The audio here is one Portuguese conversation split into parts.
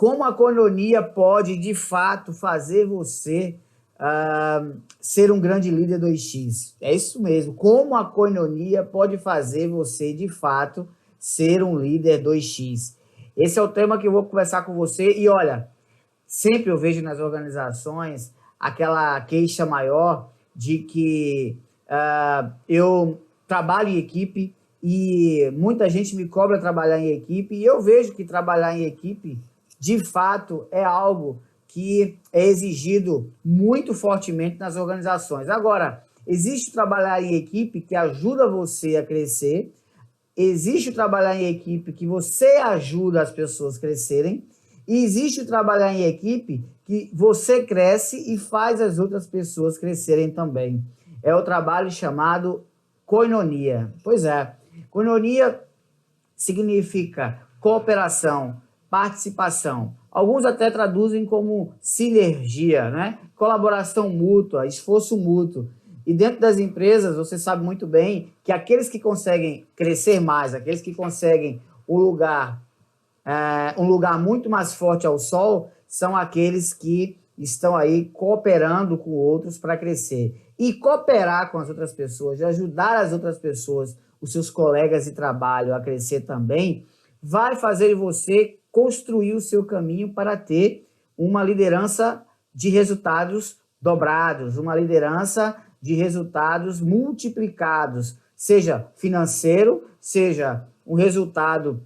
como a coinonia pode, de fato, fazer você ser um grande líder 2x. É isso mesmo. Como a coinonia pode fazer você, de fato, ser um líder 2x. Esse é o tema que eu vou conversar com você. E olha, sempre eu vejo nas organizações aquela queixa maior de que eu trabalho em equipe e muita gente me cobra trabalhar em equipe, e eu vejo que trabalhar em equipe, de fato, é algo que é exigido muito fortemente nas organizações. Agora, existe trabalhar em equipe que ajuda você a crescer, existe o trabalhar em equipe que você ajuda as pessoas a crescerem, e existe o trabalhar em equipe que você cresce e faz as outras pessoas crescerem também. É o trabalho chamado koinonia. Pois é, koinonia significa cooperação, participação. Alguns até traduzem como sinergia, né? Colaboração mútua, esforço mútuo. E dentro das empresas, você sabe muito bem que aqueles que conseguem crescer mais, aqueles que conseguem um lugar muito mais forte ao sol, são aqueles que estão aí cooperando com outros para crescer. E cooperar com as outras pessoas, ajudar as outras pessoas, os seus colegas de trabalho a crescer também, vai fazer você construir o seu caminho para ter uma liderança de resultados dobrados, uma liderança de resultados multiplicados, seja financeiro, seja um resultado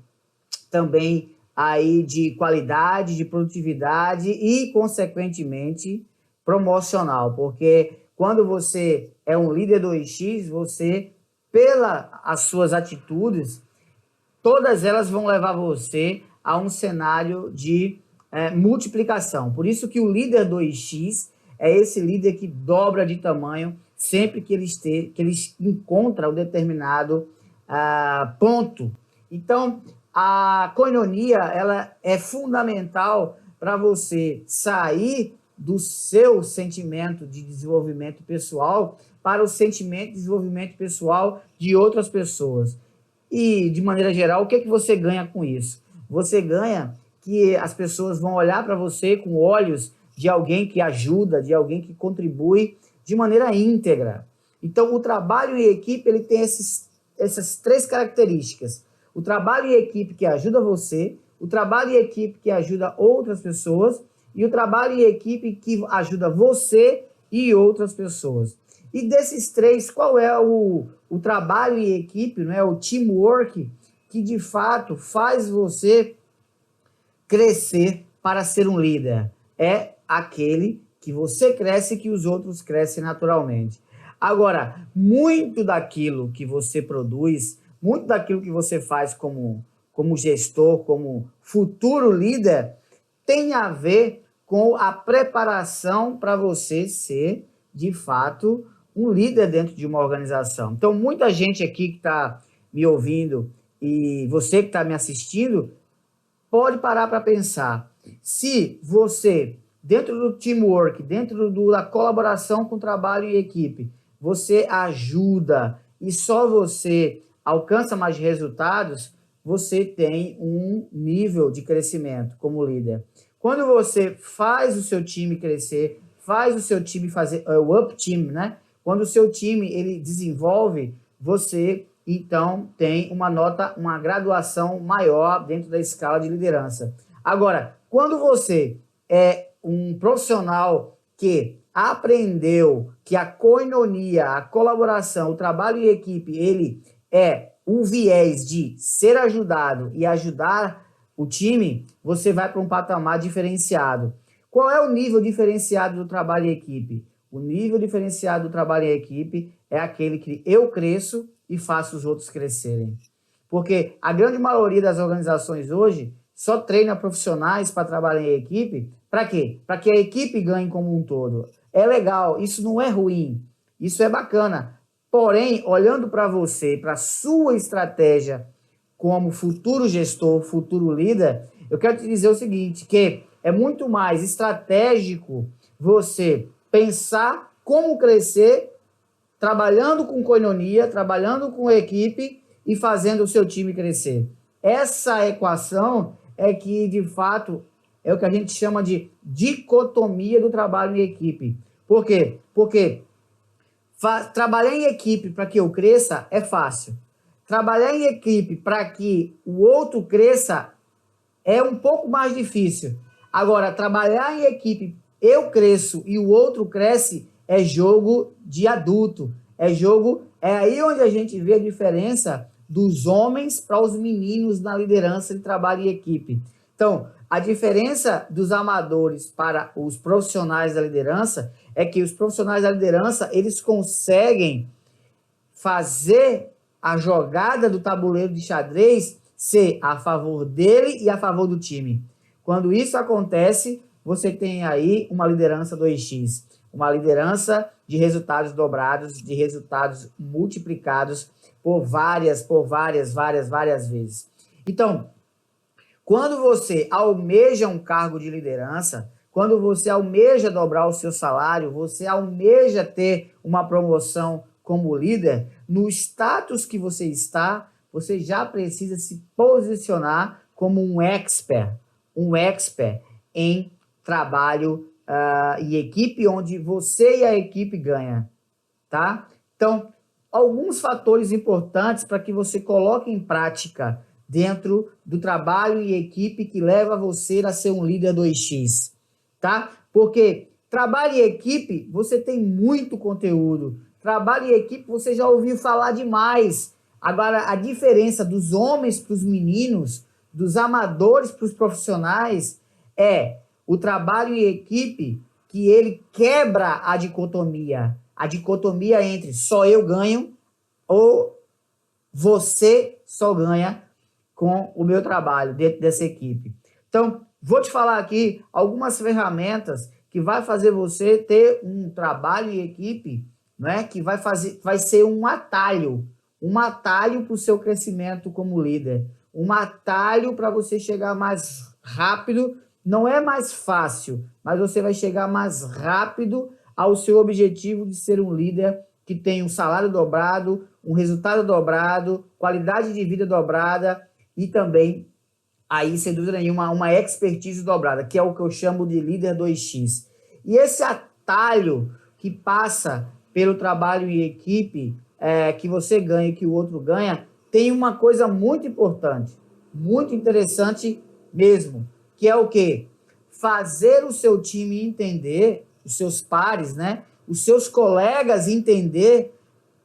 também aí de qualidade, de produtividade e, consequentemente, promocional, porque quando você é um líder 2x, você, pelas suas atitudes, todas elas vão levar você a um cenário de multiplicação. Por isso que o líder 2x é esse líder que dobra de tamanho sempre que ele encontra um determinado ponto. Então, a koinonia, ela é fundamental para você sair do seu sentimento de desenvolvimento pessoal para o sentimento de desenvolvimento pessoal de outras pessoas. E, de maneira geral, o que você ganha com isso? Você ganha que as pessoas vão olhar para você com olhos de alguém que ajuda, de alguém que contribui de maneira íntegra. Então, o trabalho em equipe ele tem essas três características. O trabalho em equipe que ajuda você, o trabalho em equipe que ajuda outras pessoas e o trabalho em equipe que ajuda você e outras pessoas. E desses três, qual é o trabalho em equipe, né? O teamwork, que de fato faz você crescer para ser um líder? É aquele que você cresce e que os outros crescem naturalmente. Agora, muito daquilo que você produz, muito daquilo que você faz como gestor, como futuro líder, tem a ver com a preparação para você ser, de fato, um líder dentro de uma organização. Então, muita gente aqui que está me ouvindo e você que está me assistindo, pode parar para pensar. Se você, dentro do teamwork, dentro da colaboração com trabalho em equipe, você ajuda e só você alcança mais resultados, você tem um nível de crescimento como líder. Quando você faz o seu time crescer, faz o seu time fazer o up team, né? Quando o seu time ele desenvolve, você então tem uma graduação maior dentro da escala de liderança. Agora, quando você é um profissional que aprendeu que a koinonia, a colaboração, o trabalho em equipe, ele é um viés de ser ajudado e ajudar o time, você vai para um patamar diferenciado. Qual é o nível diferenciado do trabalho em equipe? O nível diferenciado do trabalho em equipe é aquele que eu cresço e faço os outros crescerem. Porque a grande maioria das organizações hoje só treina profissionais para trabalhar em equipe. Para quê? Para que a equipe ganhe como um todo. É legal, isso não é ruim, isso é bacana. Porém, olhando para você, para a sua estratégia como futuro gestor, futuro líder, eu quero te dizer o seguinte, que é muito mais estratégico você pensar como crescer trabalhando com koinonia, trabalhando com equipe e fazendo o seu time crescer. Essa equação é que, de fato, é o que a gente chama de dicotomia do trabalho em equipe. Por quê? Porque trabalhar em equipe para que eu cresça é fácil. Trabalhar em equipe para que o outro cresça é um pouco mais difícil. Agora, trabalhar em equipe, eu cresço e o outro cresce, é jogo de adulto. É aí onde a gente vê a diferença dos homens para os meninos na liderança de trabalho em equipe. Então, a diferença dos amadores para os profissionais da liderança é que os profissionais da liderança, eles conseguem fazer a jogada do tabuleiro de xadrez ser a favor dele e a favor do time. Quando isso acontece, você tem aí uma liderança 2x, uma liderança de resultados dobrados, de resultados multiplicados por várias vezes. Então, quando você almeja um cargo de liderança, quando você almeja dobrar o seu salário, você almeja ter uma promoção como líder, no status que você está, você já precisa se posicionar como um expert em trabalho e equipe, onde você e a equipe ganham, tá? Então, alguns fatores importantes para que você coloque em prática dentro do trabalho e equipe que leva você a ser um líder 2x, tá? Porque trabalho e equipe, você tem muito conteúdo. Trabalho e equipe, você já ouviu falar demais. Agora, a diferença dos homens para os meninos, dos amadores para os profissionais, é o trabalho em equipe que ele quebra a dicotomia entre só eu ganho ou você só ganha com o meu trabalho dentro dessa equipe. Então, vou te falar aqui algumas ferramentas que vai fazer você ter um trabalho em equipe, né, que vai ser um atalho para o seu crescimento como líder, um atalho para você chegar mais rápido. Não é mais fácil, mas você vai chegar mais rápido ao seu objetivo de ser um líder que tem um salário dobrado, um resultado dobrado, qualidade de vida dobrada e também, aí, sem dúvida nenhuma, uma expertise dobrada, que é o que eu chamo de líder 2x. E esse atalho que passa pelo trabalho em equipe, que você ganha e que o outro ganha, tem uma coisa muito importante, muito interessante mesmo, que é o quê? Fazer o seu time entender, os seus pares, né? Os seus colegas entender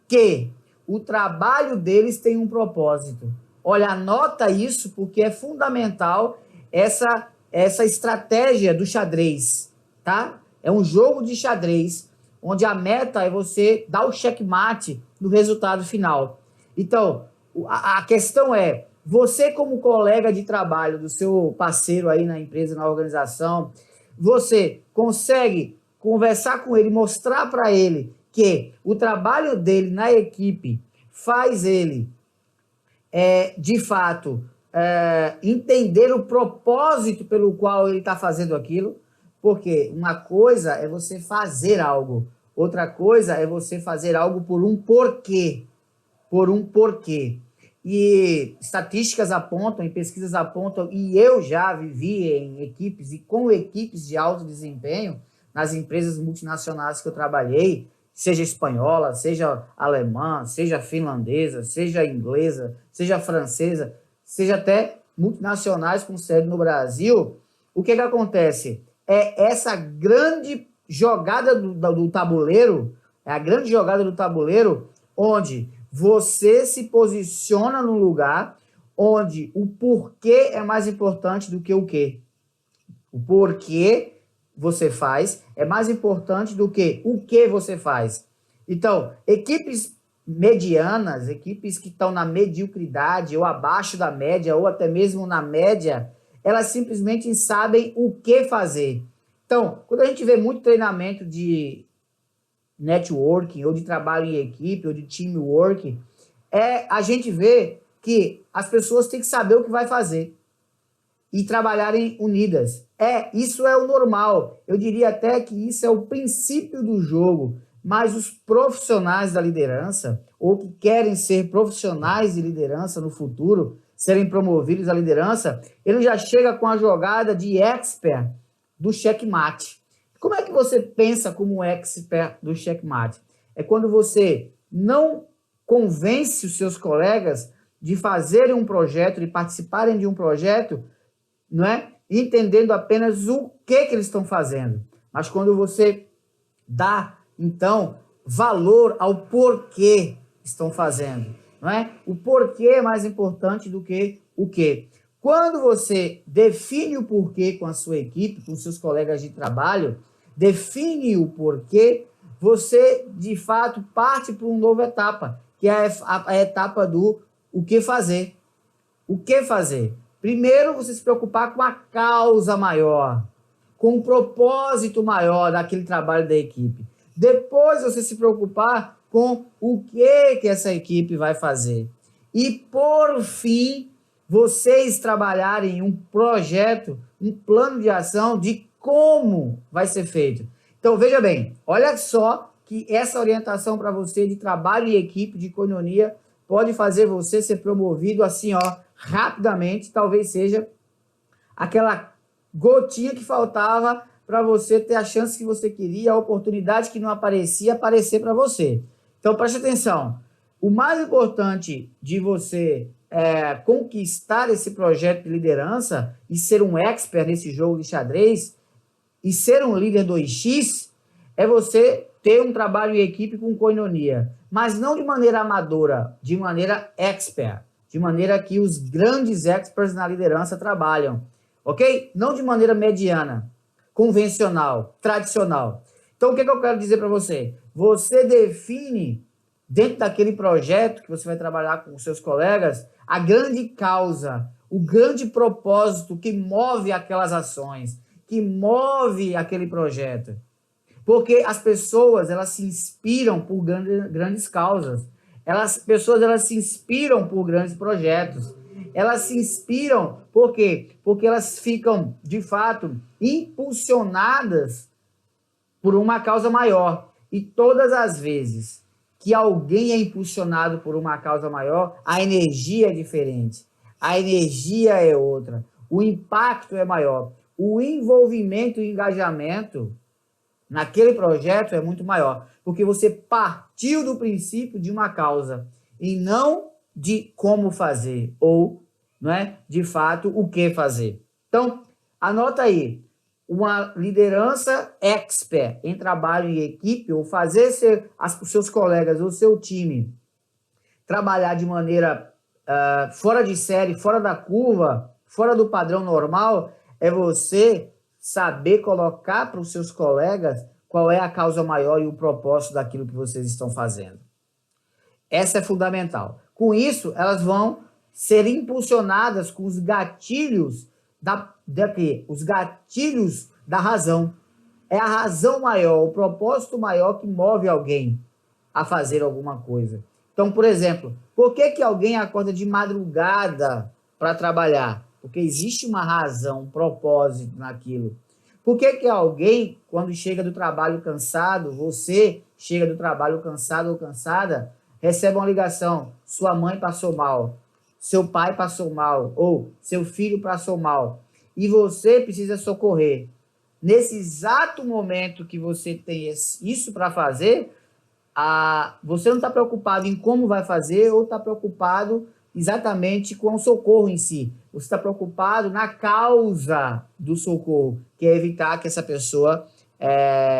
que o trabalho deles tem um propósito. Olha, anota isso porque é fundamental essa estratégia do xadrez, tá? É um jogo de xadrez, onde a meta é você dar o checkmate no resultado final. Então, a questão é, você como colega de trabalho do seu parceiro aí na empresa, na organização, você consegue conversar com ele, mostrar para ele que o trabalho dele na equipe faz ele, de fato, entender o propósito pelo qual ele está fazendo aquilo, porque uma coisa é você fazer algo, outra coisa é você fazer algo por um porquê. E estatísticas apontam, e pesquisas apontam, e eu já vivi em equipes e com equipes de alto desempenho nas empresas multinacionais que eu trabalhei, seja espanhola, seja alemã, seja finlandesa, seja inglesa, seja francesa, seja até multinacionais com sede no Brasil. O que acontece? É essa grande jogada do tabuleiro, é a grande jogada do tabuleiro, onde você se posiciona num lugar onde o porquê é mais importante do que o quê. O porquê você faz é mais importante do que o que você faz. Então, equipes medianas, equipes que estão na mediocridade ou abaixo da média ou até mesmo na média, elas simplesmente sabem o que fazer. Então, quando a gente vê muito treinamento de networking, ou de trabalho em equipe, ou de teamwork, a gente vê que as pessoas têm que saber o que vai fazer e trabalharem unidas. Isso é o normal. Eu diria até que isso é o princípio do jogo, mas os profissionais da liderança, ou que querem ser profissionais de liderança no futuro, serem promovidos à liderança, ele já chega com a jogada de expert do checkmate. Como é que você pensa como um expert do checkmate? É quando você não convence os seus colegas de fazerem um projeto, de participarem de um projeto, não é? Entendendo apenas o que eles estão fazendo. Mas quando você dá, então, valor ao porquê estão fazendo, não é? O porquê é mais importante do que o quê. Quando você define o porquê com a sua equipe, com seus colegas de trabalho, define o porquê, você, de fato, parte para uma nova etapa, que é a etapa do o que fazer. O que fazer? Primeiro, você se preocupar com a causa maior, com o propósito maior daquele trabalho da equipe. Depois, você se preocupar com o que essa equipe vai fazer. E, por fim, vocês trabalharem em um projeto, um plano de ação de como vai ser feito. Então, veja bem, olha só que essa orientação para você de trabalho em equipe, de koinonia, pode fazer você ser promovido assim, ó, rapidamente. Talvez seja aquela gotinha que faltava para você ter a chance que você queria, a oportunidade que não aparecia, aparecer para você. Então, preste atenção. O mais importante de você conquistar esse projeto de liderança e ser um expert nesse jogo de xadrez e ser um líder 2x é você ter um trabalho em equipe com koinonia, mas não de maneira amadora, de maneira expert, de maneira que os grandes experts na liderança trabalham, ok? Não de maneira mediana, convencional, tradicional. Então, o que eu quero dizer para você? Você define, dentro daquele projeto que você vai trabalhar com os seus colegas, a grande causa, o grande propósito que move aquelas ações, que move aquele projeto. Porque as pessoas, elas se inspiram por grandes causas. As pessoas, elas se inspiram por grandes projetos. Elas se inspiram, por quê? Porque elas ficam, de fato, impulsionadas por uma causa maior. E todas as vezes que alguém é impulsionado por uma causa maior, a energia é diferente. A energia é outra. O impacto é maior. O envolvimento e engajamento naquele projeto é muito maior, porque você partiu do princípio de uma causa e não de como fazer ou, não é, de fato, o que fazer. Então, anota aí, uma liderança expert em trabalho em equipe, ou fazer os seus colegas, o seu time, trabalhar de maneira fora de série, fora da curva, fora do padrão normal, é você saber colocar para os seus colegas qual é a causa maior e o propósito daquilo que vocês estão fazendo. Essa é fundamental. Com isso, elas vão ser impulsionadas com os gatilhos os gatilhos da razão. É a razão maior, o propósito maior que move alguém a fazer alguma coisa. Então, por exemplo, por que alguém acorda de madrugada para trabalhar? Porque existe uma razão, um propósito naquilo. Por que alguém, quando chega do trabalho cansado, você chega do trabalho cansado ou cansada, recebe uma ligação, sua mãe passou mal, seu pai passou mal, ou seu filho passou mal, e você precisa socorrer. Nesse exato momento que você tem isso para fazer, você não está preocupado em como vai fazer ou está preocupado exatamente com o socorro em si. Você está preocupado na causa do socorro, que é evitar que essa pessoa,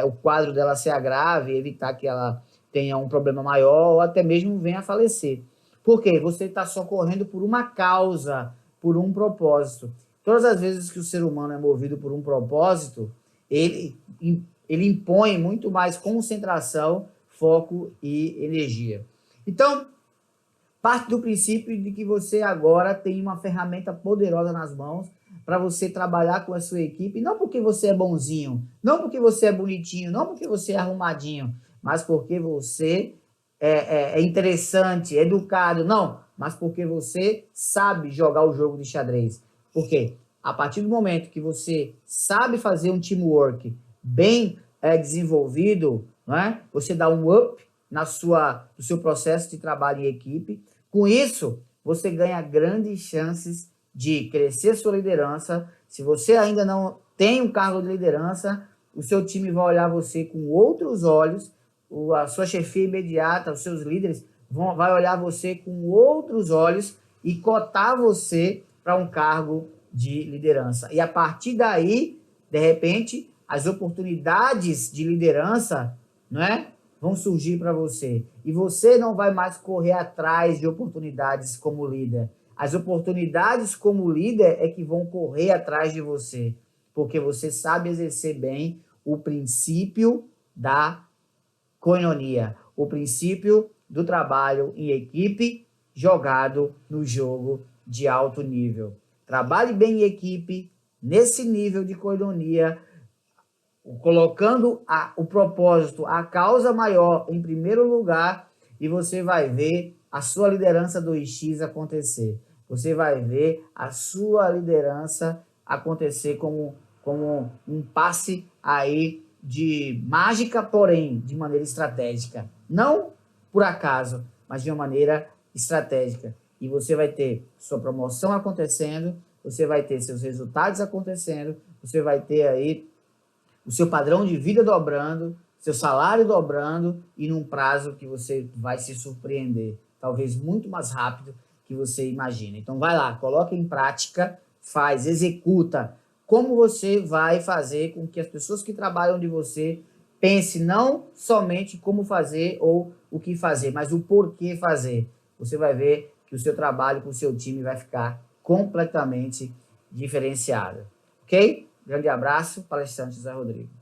o quadro dela se agrave, evitar que ela tenha um problema maior ou até mesmo venha a falecer. Por quê? Você está socorrendo por uma causa, por um propósito. Todas as vezes que o ser humano é movido por um propósito, ele impõe muito mais concentração, foco e energia. Então, parte do princípio de que você agora tem uma ferramenta poderosa nas mãos para você trabalhar com a sua equipe, não porque você é bonzinho, não porque você é bonitinho, não porque você é arrumadinho, mas porque você é interessante, é educado, não, mas porque você sabe jogar o jogo de xadrez. Por quê? A partir do momento que você sabe fazer um teamwork bem desenvolvido, não é? Você dá um up no seu processo de trabalho em equipe. Com isso, você ganha grandes chances de crescer sua liderança. Se você ainda não tem um cargo de liderança, o seu time vai olhar você com outros olhos, a sua chefia imediata, os seus líderes vai olhar você com outros olhos e cotar você para um cargo de liderança. E a partir daí, de repente, as oportunidades de liderança, não é, vão surgir para você. E você não vai mais correr atrás de oportunidades como líder. As oportunidades como líder é que vão correr atrás de você, porque você sabe exercer bem o princípio da koinonia, o princípio do trabalho em equipe jogado no jogo de alto nível. Trabalhe bem em equipe, nesse nível de koinonia, colocando o propósito, a causa maior em primeiro lugar, e você vai ver a sua liderança 2x acontecer. Você vai ver a sua liderança acontecer como um passe aí de mágica, porém de maneira estratégica. Não por acaso, mas de uma maneira estratégica. E você vai ter sua promoção acontecendo, você vai ter seus resultados acontecendo, você vai ter aí o seu padrão de vida dobrando, seu salário dobrando e num prazo que você vai se surpreender, talvez muito mais rápido que você imagina. Então vai lá, coloca em prática, faz, executa. Como você vai fazer com que as pessoas que trabalham de você pensem não somente como fazer ou o que fazer, mas o porquê fazer. Você vai ver que o seu trabalho com o seu time vai ficar completamente diferenciado. Ok? Grande abraço, palestrante José Rodrigo.